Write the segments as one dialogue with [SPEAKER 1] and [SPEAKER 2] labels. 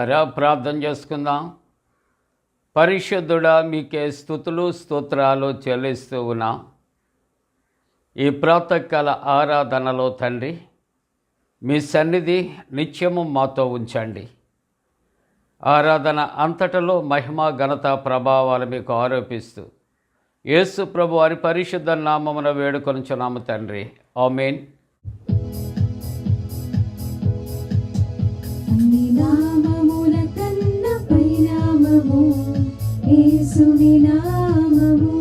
[SPEAKER 1] ప్రియులారా, ప్రార్థన చేసుకుందాం. పరిశుద్ధుడా, మీకే స్తుతులు స్తోత్రాలు చెల్లిస్తూ ఉన్నాం. ఈ ప్రాతకాల ఆరాధనలో తండ్రి, మీ సన్నిధి నిత్యము మాతో ఉంచండి. ఆరాధన అంతటలో మహిమ ఘనత ప్రభావాలు మీకు ఆరోపిస్తూ యేసు ప్రభు వారి పరిశుద్ధ నామమున వేడుకొనుచున్నాము తండ్రి. ఆమేన్.
[SPEAKER 2] అన్ని నామముల కన్న పై నామము యేసుని నామము.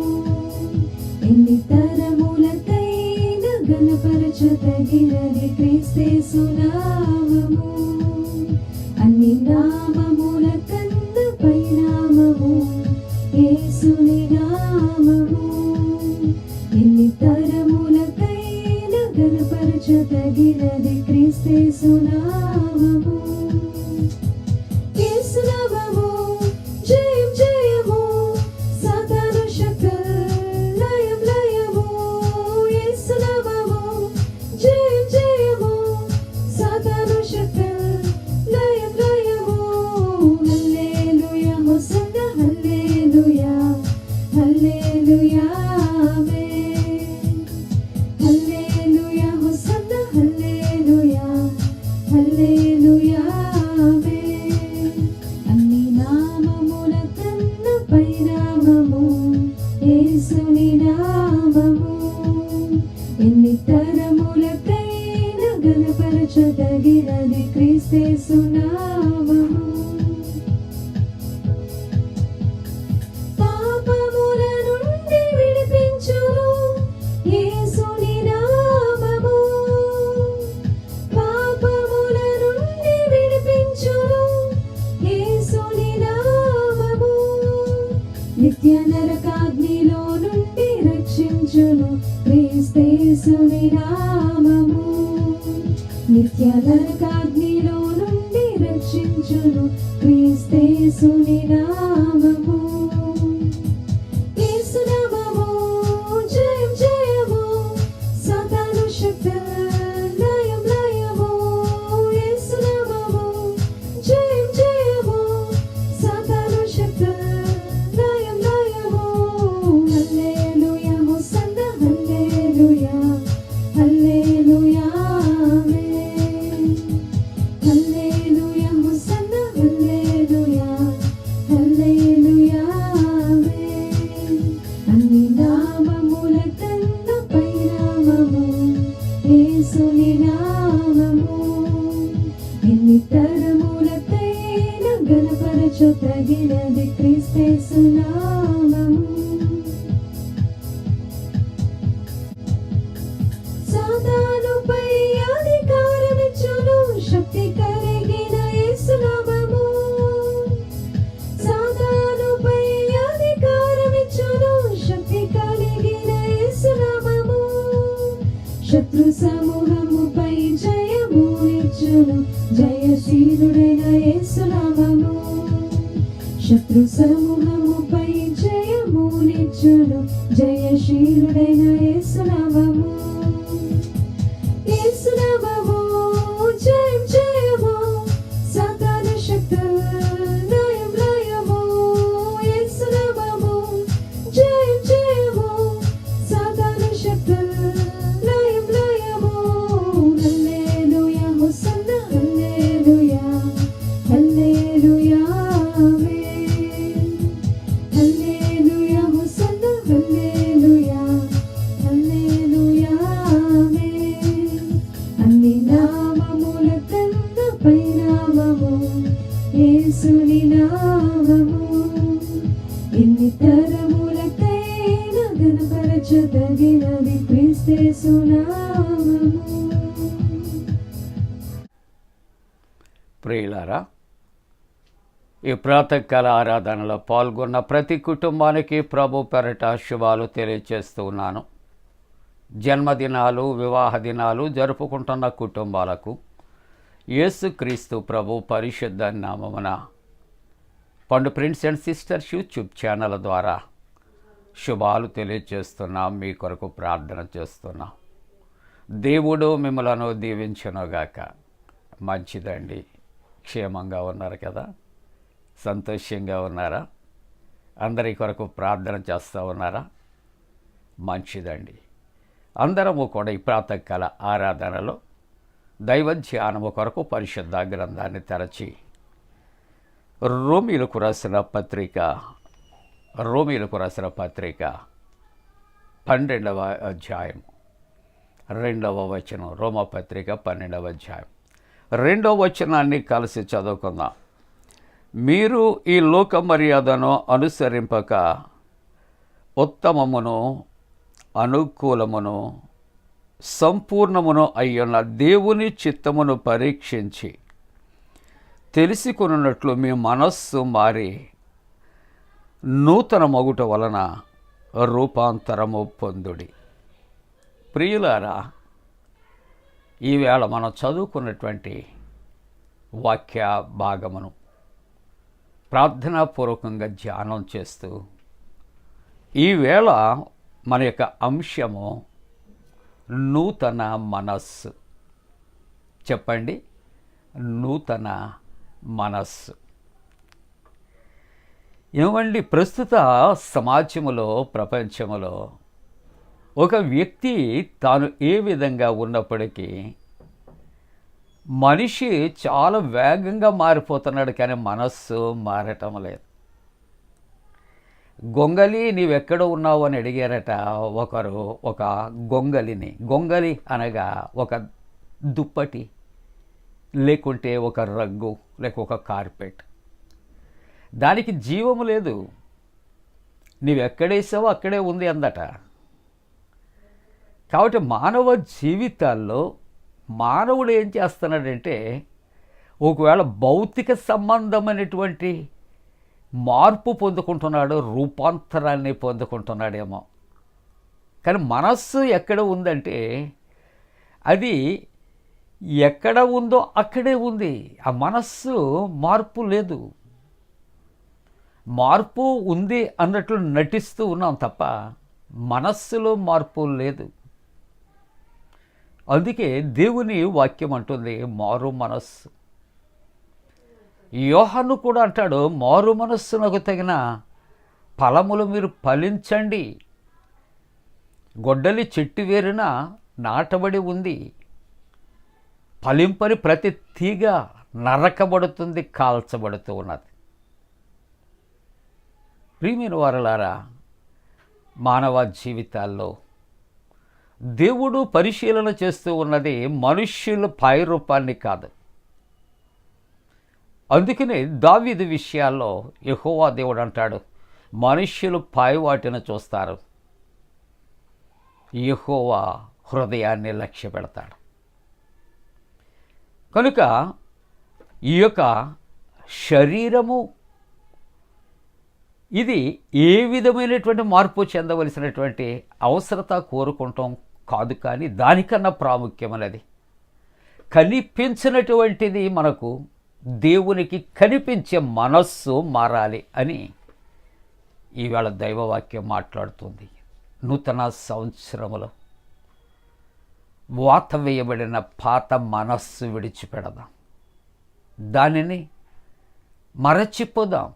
[SPEAKER 2] ఎన్ని తరములకైన ఘనపరచదగినది క్రీస్తేసు నామము. అన్ని నామముల కన్న పై నామము యేసుని నామము. ఎన్ని తరములకైన ఘనపరచదగినది క్రీస్తేసు నామము. యేసు నామము జయం జయము, సాతాను శక్తులు లయం లయము. యేసు నామము జయం జయము, సాతాను శక్తులు లయం లయము. హల్లెలూయా హోసన్నా హల్లెలూయా హల్లెలూయా ఆమేన్. హల్లెలూయా హోసన్నా హల్లెలూయా హల్లెలూయా ఆమేన్. అన్ని నామముల కన్న పై నామము యేసుని నామము. ఎన్ని తరములకైన ఘనపరచదగినది క్రీస్తేసు నామము. పాపముల నుండి విడిపించును యేసుని నామము. పాపముల నుండి విడిపించును యేసుని నామము. నిత్య నరకాగ్నిలో నుండి రక్షించును క్రీస్తేసుని నామము. నిత్య నరకాగ్నిలో నుండి రక్షించును క్రీస్తేసుని నామము. యేసు నామము జయం జయము, సాతాను శక్తులు లయం లయము. యేసు నామము జయం జయము, సాతాను శక్తులు లయం లయము. హల్లెలూయా హోసన్నా హల్లెలూయా హల్లెలూయా ఆమేన్. హల్లెలూయా హోసన్నా హల్లెలూయా హల్లెలూయా ఆమేన్. అన్ని నామముల కన్న పై నామము యేసుని నామము. ఎన్ని తరములకైన ఘనపరచదగినది క్రీస్తేసు నామము. సాతానుపై అధికారమిచ్చును శక్తి కలిగిన యేసు నామము. సాతానుపై అధికారమిచ్చును శక్తి కలిగిన యేసు నామము. శత్రు సమూహముపై జయమునిచ్చును జయశీలుడైన యేసు నామము. శత్రు సమూహముపై జయమునిచ్చును జయశీలుడైన యేసు నామము. యేసు నామము జయం జయము, సాతాను శక్తులు లయం లయము. యేసు నామము జయం జయము, సాతాను శక్తులు లయం లయము. హల్లెలూయా హోసన్నా హల్లెలూయా హల్లెలూయా ఆమేన్. హల్లెలూయా హోసన్నా హల్లెలూయా హల్లెలూయా ఆమేన్. అన్ని నామముల కన్న పై నామము యేసుని నామము. ఎన్ని తరములకైన ఘనపరచదగినది క్రీస్తేసు నామము.
[SPEAKER 1] ప్రియులారా, ఈ ప్రాతకాల ఆరాధనలో పాల్గొన్న ప్రతి కుటుంబానికి ప్రభు పెరట శుభాలు తెలియజేస్తూ ఉన్నాను. జన్మదినాలు, వివాహ దినాలు జరుపుకుంటున్న కుటుంబాలకు యేసుక్రీస్తు ప్రభు పరిశుద్ధ నామమున పండు prince and sisters YouTube channel ద్వారా శుభాలు తెలియజేస్తున్నాం. మీ కొరకు ప్రార్థన చేస్తున్నాం. దేవుడు మిమ్మలను దీవించునుగాక. మంచిదండి. క్షేమంగా ఉన్నారు కదా, సంతోషంగా ఉన్నారా? అందరి కొరకు ప్రార్థన చేస్తూ ఉన్నారా? మంచిదండి. అందరము కూడా ఈ ప్రాతకాల ఆరాధనలో దైవ ధ్యానము కొరకు పరిశుద్ధ గ్రంథాన్ని తెరచి రోమీలకు రాసిన పత్రిక 12వ అధ్యాయం 2వ వచనం. రోమపత్రిక 12వ అధ్యాయం 2వ వచనాన్ని కలిసి చదువుకుందాం. మీరు ఈ లోక మర్యాదను అనుసరింపక ఉత్తమమును అనుకూలమును సంపూర్ణమును అయ్యున్న దేవుని చిత్తమును పరీక్షించి తెలుసుకున్నట్లు మీ మనస్సు మారి నూతన మగుట వలన రూపాంతరము పొందుడి. ప్రియులారా, ఈవేళ మనం చదువుకున్నటువంటి వాక్య భాగమును ప్రార్థనాపూర్వకంగా ధ్యానం చేస్తూ ఈవేళ మన యొక్క అంశము నూతన మనస్సు. చెప్పండి, నూతన మనస్సు. ఏమండి, ప్రస్తుత సమాజములో, ప్రపంచములో ఒక వ్యక్తి తాను ఏ విధంగా ఉన్నప్పటికీ మనిషి చాలా వేగంగా మారిపోతున్నాడు, కానీ మనస్సు మారటం లేదు. గొంగలి నీవెక్కడ ఉన్నావు అని అడిగారట ఒకరు ఒక గొంగలిని. గొంగలి అనగా ఒక దుప్పటి, లేకుంటే ఒక రగ్గు, లేక ఒక కార్పెట్. దానికి జీవము లేదు, నీవెక్కడేసావో అక్కడే ఉంది అందట. కాబట్టి మానవ జీవితాల్లో మానవుడు ఏం చేస్తున్నాడంటే, ఒకవేళ భౌతిక సంబంధమైనటువంటి మార్పు పొందుకుంటున్నాడు, రూపాంతరాన్ని పొందుకుంటున్నాడేమో, కానీ మనస్సు ఎక్కడ ఉందంటే అది ఎక్కడ ఉందో అక్కడే ఉంది. ఆ మనస్సు మార్పు లేదు. మార్పు ఉంది అన్నట్లు నటిస్తూ ఉన్నాం తప్ప మనస్సులో మార్పు లేదు. అందుకే దేవుని వాక్యం అంటుంది మారు మనస్సు. యోహాను కూడా అంటాడు, మారు మనస్సునకు తగిన ఫలములు మీరు ఫలించండి. గొడ్డలి చెట్టు వేరున నాటబడి ఉంది, ఫలింపని ప్రతి తీగ నరకబడుతుంది, కాల్చబడుతూ ఉన్నది. ప్రియమైన వారలారా, మానవ జీవితాల్లో దేవుడు పరిశీలన చేస్తూ ఉన్నది మనుష్యుల పై రూపాన్ని కాదు. అందుకనే దావీదు విషయాల్లో యెహోవా దేవుడు అంటాడు, మనుష్యులు పై వాటిని చూస్తారు, యెహోవా హృదయాన్ని లక్ష్య పెడతాడు. కనుక ఈ యొక్క శరీరము ఇది ఏ విధమైనటువంటి మార్పు చెందవలసినటువంటి అవసరత కోరుకుంటాం కాదు, కానీ దానికన్నా ప్రాముఖ్యమైనది కనిపించినటువంటిది మనకు దేవునికి కనిపించే మనస్సు మారాలి అని ఈవేళ దైవవాక్యం మాట్లాడుతుంది. నూతన సంవత్సరములో వాత వేయబడిన పాత మనస్సు విడిచిపెడదాం, దానిని మరచిపోదాం.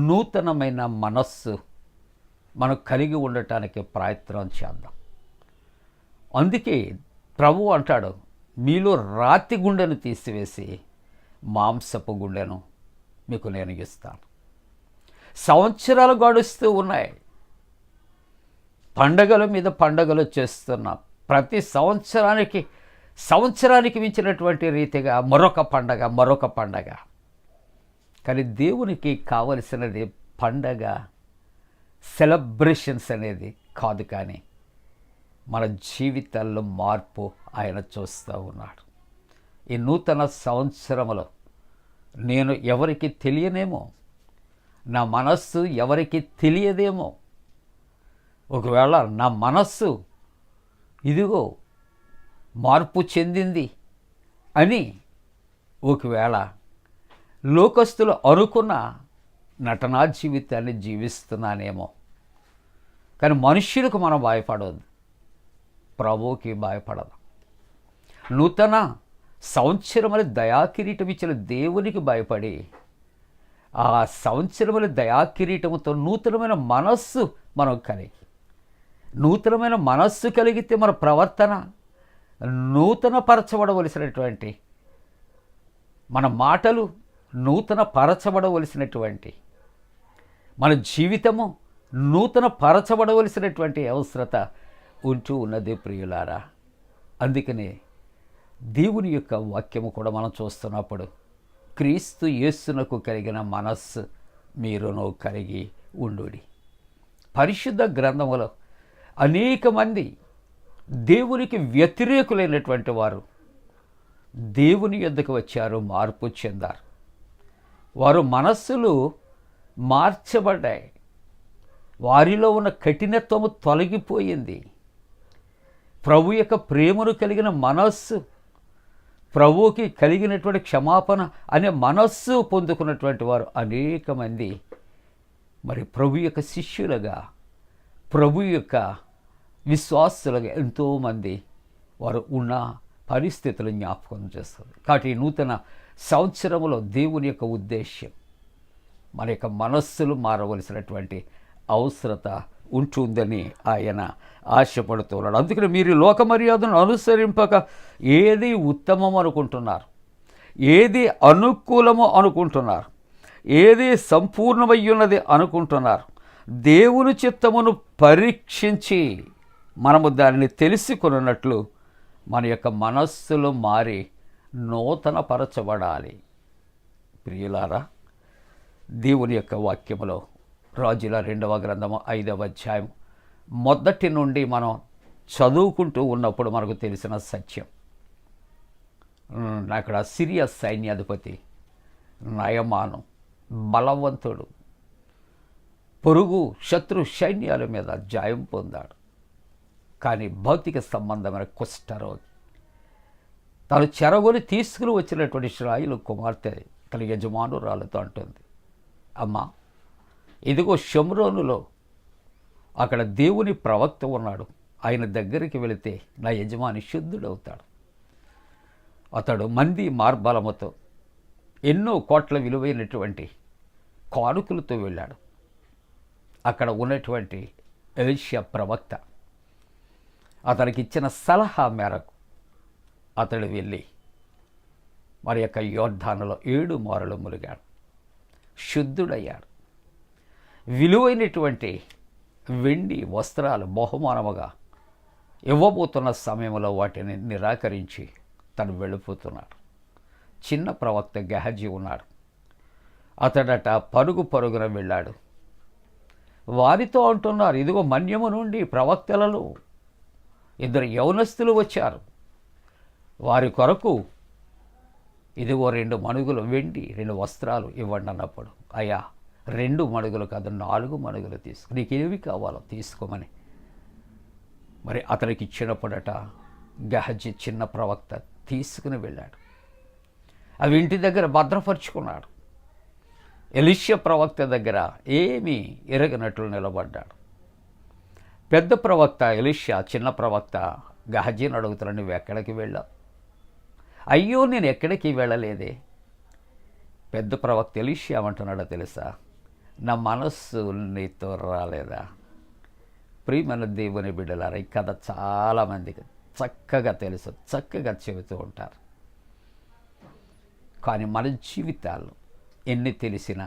[SPEAKER 1] నూతనమైన మనస్సు మనం కలిగి ఉండటానికి ప్రయత్నం చేద్దాం. అందుకే ప్రభువు అంటాడు, మీలో రాతి గుండెను తీసివేసి మాంసపు గుండెను మీకు నేను ఇస్తాను. సంవత్సరాలు గడుస్తూ ఉన్నాయి, పండగల మీద పండగలు చేస్తున్నాం. ప్రతి సంవత్సరానికి మించినటువంటి రీతిగా మరొక పండగ. కానీ దేవునికి కావలసినది పండగ, సెలబ్రేషన్స్ అనేది కాదు, కానీ మన జీవితాల్లో మార్పు ఆయన చూస్తూ ఉన్నాడు. ఈ నూతన సంవత్సరంలో నేను ఎవరికి తెలియనేమో, నా మనస్సు ఎవరికి తెలియదేమో. ఒకవేళ నా మనస్సు ఇదిగో మార్పు చెందింది అని ఒకవేళ లోకస్తులు అనుకున్న నటనా జీవితాన్ని జీవిస్తున్నానేమో, కానీ మనుష్యులకు మనం భయపడవద్దు, ప్రభువుకి భయపడదు. నూతన సంవత్సరముల దయాకిరీటం ఇచ్చిన దేవునికి భయపడి ఆ సంవత్సరముల దయాకిరీటముతో నూతనమైన మనస్సు మనం కలిగి, నూతనమైన మనస్సు కలిగితే మన ప్రవర్తన నూతన పరచబడవలసినటువంటి, మన మాటలు నూతన పరచబడవలసినటువంటి, మన జీవితము నూతన పరచబడవలసినటువంటి అవసరత ఉంటూ ఉన్నది ప్రియులారా. అందుకనే దేవుని యొక్క వాక్యము కూడా మనం చూస్తున్నప్పుడు క్రీస్తు యేసునకు కలిగిన మనస్సు మీరును కలిగి ఉండుడి. పరిశుద్ధ గ్రంథములో అనేక మంది దేవునికి వ్యతిరేకులైనటువంటి వారు దేవుని యొద్దకు వచ్చారు, మార్పు చెందారు. వారు మనస్సులు మార్చబడ్డాయి, వారిలో ఉన్న కఠినత్వము తొలగిపోయింది. ప్రభు యొక్క ప్రేమను కలిగిన మనస్సు, ప్రభువుకి కలిగినటువంటి క్షమాపణ అనే మనస్సు పొందుకున్నటువంటి వారు అనేక మంది మరి ప్రభు యొక్క శిష్యులుగా, ప్రభు యొక్క విశ్వాసులుగా ఎంతోమంది వారు ఉన్న పరిస్థితులు జ్ఞాపకం చేస్తుంది. కాబట్టి ఈ నూతన సంవత్సరంలో దేవుని యొక్క ఉద్దేశ్యం మన యొక్క మనస్సులు మారవలసినటువంటి అవసరత ఉంటుందని ఆయన ఆశపడుతున్నాడు. అందుకని మీరు లోక మర్యాదను అనుసరింపక ఏది ఉత్తమం అనుకుంటున్నారు, ఏది అనుకూలమో అనుకుంటున్నారు, ఏది సంపూర్ణమయ్యున్నది అనుకుంటున్నారు. దేవుని చిత్తమును పరీక్షించి మనము దానిని తెలుసుకున్నట్లు మన యొక్క మనస్సులు మారి నూతన పరచబడాలి. ప్రియులారా, దేవుని యొక్క వాక్యములో రాజుల 2వ గ్రంథము 5వ అధ్యాయం మొదటి నుండి మనం చదువుకుంటూ ఉన్నప్పుడు మనకు తెలిసిన సత్యం, అక్కడ సిరియా సైన్యాధిపతి నయమాను బలవంతుడు పొరుగు శత్రు సైన్యాల మీద జయం పొందాడు. కానీ భౌతిక సంబంధమైన కుష్ఠరోగి తను చెరగొని తీసుకుని వచ్చినటువంటి ఇశ్రాయేలు కుమార్తె తన యజమానురాలతో అంటుంది, అమ్మా, ఇదిగో షోమ్రోనులో అక్కడ దేవుని ప్రవక్త ఉన్నాడు, ఆయన దగ్గరికి వెళితే నా యజమాని శుద్ధుడవుతాడు. అతడు మంది మార్బలముతో ఎన్నో కోట్ల విలువైనటువంటి కానుకలతో వెళ్ళాడు. అక్కడ ఉన్నటువంటి ఎలీషా ప్రవక్త అతనికి ఇచ్చిన సలహా మేరకు అతడు వెళ్ళి మరి యొక్క యోర్దానులో 7 మారులు ములిగాడు, శుద్ధుడయ్యాడు. విలువైనటువంటి వెండి వస్త్రాలు బహుమానముగా ఇవ్వబోతున్న సమయంలో వాటిని నిరాకరించి తను వెళ్ళిపోతున్నాడు. చిన్న ప్రవక్త గెహజీ ఉన్నాడు, అతడట పరుగున వెళ్ళాడు. వారితో అంటున్నారు, ఇదిగో మన్యము నుండి ప్రవక్తలలో 2 యౌవనస్తులు వచ్చారు, వారి కొరకు ఇదిగో 2 మణుగులు వెండి 2 వస్త్రాలు ఇవ్వండి అన్నప్పుడు, అయ్యా 2 మణుగులు కాదు 4 మణుగులు తీసుకో, నీకు ఏవి కావాలో తీసుకోమని మరి అతనికి ఇచ్చినప్పుడట గెహజీ చిన్న ప్రవక్త తీసుకుని వెళ్ళాడు. అవి ఇంటి దగ్గర భద్రపరుచుకున్నాడు. ఎలీషా ప్రవక్త దగ్గర ఏమీ ఎరగనట్లు నిలబడ్డాడు. పెద్ద ప్రవక్త ఎలీషా చిన్న ప్రవక్త గెహజీని అడుగుతున్నాడు, నువ్వు ఎక్కడికి వెళ్ళావు? అయ్యో, నేను ఎక్కడికి వెళ్ళలేదే. పెద్ద ప్రవక్త ఎలీషా ఏమంటున్నాడో తెలుసా? నా మనస్సు నీతో రాలేదా? ప్రియమైన దేవుని బిడ్డలారా, ఈ కథ చాలామందికి చక్కగా తెలుసు, చక్కగా చెబుతూ ఉంటారు. కానీ మన జీవితాల్లో ఎన్ని తెలిసినా,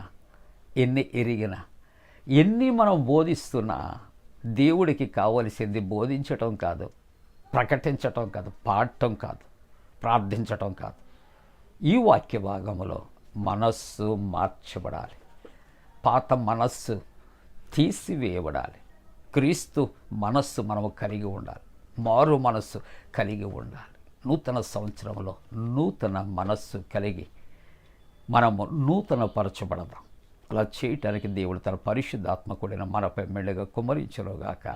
[SPEAKER 1] ఎన్ని ఎరిగినా, ఎన్ని మనం బోధిస్తున్నా దేవుడికి కావలసింది బోధించటం కాదు, ప్రకటించటం కాదు, పాడటం కాదు, ప్రార్థించటం కాదు. ఈ వాక్య భాగంలో మనస్సు మార్చబడాలి, పాత మనస్సు తీసివేయబడాలి. క్రీస్తు మనస్సు మనము కలిగి ఉండాలి, మారు మనస్సు కలిగి ఉండాలి. నూతన సంవత్సరంలో నూతన మనస్సు కలిగి మనము నూతన పరచబడదాం. అలా చేయటానికి దేవుడు తన పరిశుద్ధాత్మ కూడిన మనపై మెల్లగా కుమరించరుగాక.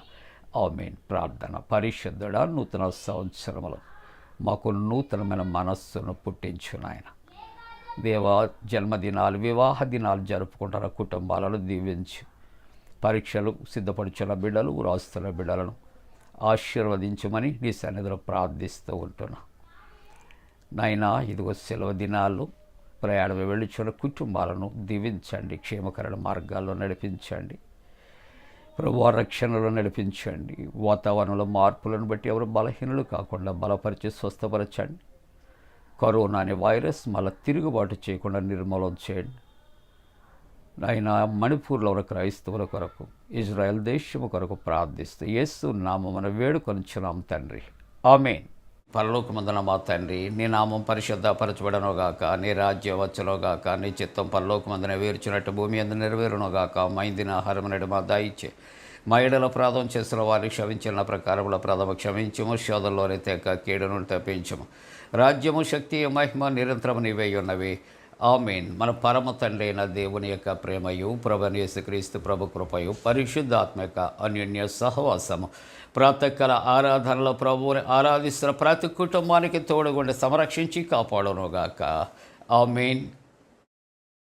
[SPEAKER 1] ఆమేన్. ప్రార్థన. పరిశుద్ధుడా, నూతన సంవత్సరంలో మాకు నూతనమైన మనస్సును పుట్టించు నాయన. దేవా, జన్మదినాలు, వివాహ దినాలు జరుపుకుంటున్న కుటుంబాలను దీవించు. పరీక్షలు సిద్ధపడుచున్న బిడ్డలు, రాస్తున్న బిడ్డలను ఆశీర్వదించమని నీ సన్నిధిలో ప్రార్థిస్తూ ఉంటున్నా. నాయనా ఇదిగో సెలవు దినాలు ప్రయాణం వెళ్ళుచున్న కుటుంబాలను దీవించండి, క్షేమకరణ మార్గాల్లో నడిపించండి, ప్రభు రక్షణలో నడిపించండి. వాతావరణంలో మార్పులను బట్టి ఎవరు బలహీనులు కాకుండా బలపరిచి స్వస్థపరచండి. కరోనా అనే వైరస్ మళ్ళీ తిరుగుబాటు చేయకుండా నిర్మూలన చేయండి. ఆయన మణిపూర్లో ఉన్న క్రైస్తవుల కొరకు, ఇజ్రాయెల్ దేశము కొరకు ప్రార్థిస్తూ యేసు నామమున వేడుకొనుచున్నాం తండ్రి, ఆమేన్. పరలోకమందున మా తండ్రి, నీ నామం పరిశుద్ధపరచబడనుగాక, నీ రాజ్యం వచ్చునుగాక, నీ చిత్తం పరలోకమందున వేర్చినట్టు భూమి అందు నెరవేరునుగాక. మా ఇందిన ఆహారం నేడు మా దయచే, మా ఎడల అపరాధం చేసిన వారిని క్షమించిన ప్రకారముల ప్రథమ క్షమించము, శోధంలోని తెక్క కీడును తప్పించము. రాజ్యము, శక్తి, మహిమ నిరంతరము నీవే ఉన్నవి, ఆమేన్. మన పరమ తండ్రి అయిన దేవుని యొక్క ప్రేమయు, ప్రభువైన యేసుక్రీస్తు ప్రభు కృపయు, పరిశుద్ధాత్మ యొక్క అన్యోన్య సహవాసము ప్రాతకాల ఆరాధనలో ప్రభువుని ఆరాధిస్తున్న ప్రతి కుటుంబానికి తోడుగుండి సంరక్షించి కాపాడునుగాక, ఆమేన్.